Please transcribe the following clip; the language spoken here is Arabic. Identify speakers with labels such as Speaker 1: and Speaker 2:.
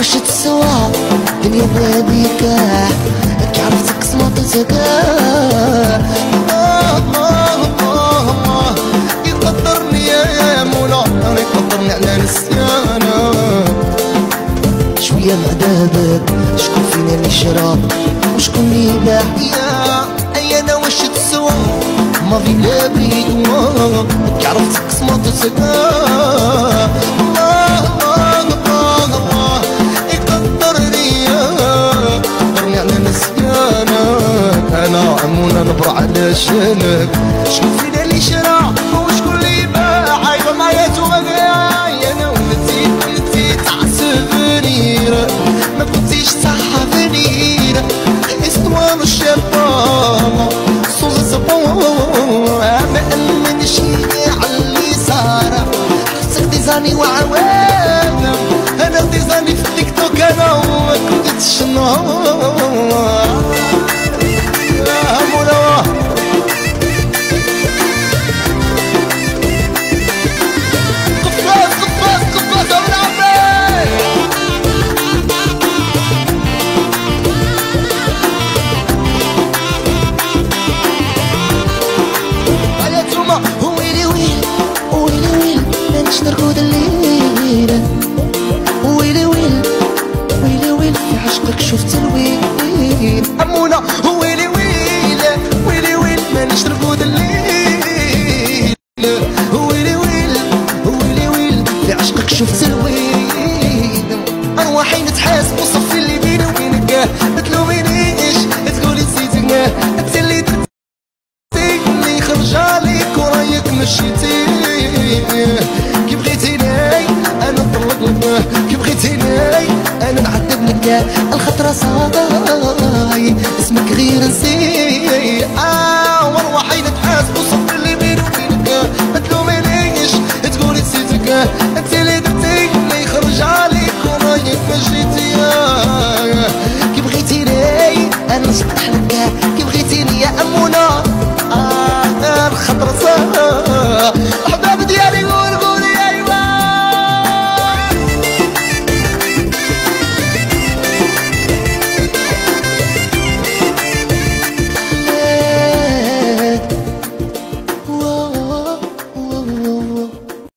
Speaker 1: واش تسوى دنيا بابيك كي عرفتك صمتك يقدرني يا مولا يقدرني على نسيانك شوية مع دابك شكون فينا اللي شرا وشكون اللي باع يا انا واش تسوى ما في لا بريد كي عرفتك صمتك انا امونه نبر على شانك شكون فينا اللي شرا وشكون اللي باع عايبه معايا تومايا انا ولدتي تاع سفنير ما كنتيش تاع فنير استوى الشباب صوز الزبون ما امنش على اللي صار خصك ديزاني وعوام انا ديزاني في التيك توك انا وما كنتش نهار نرقد الليل ويلي ويل ويلي ويل في عشقك شفت الويل أمونة ويلي ويل ويلي ويل مانيش نرقد الليل ويلي ويل ويلي ويل في عشقك شفت الويل أرواحي نتحاسب وصفي اللي بيني وبينك ما تلومينيش تقولي نسيتك انت اللي درتي اللي خرج عليك ورايك مشيتي كي بغيتيني انا نطلق لك كي بغيتيني انا نعذب لك الخطره صاي اسمك غير نسي وارواحي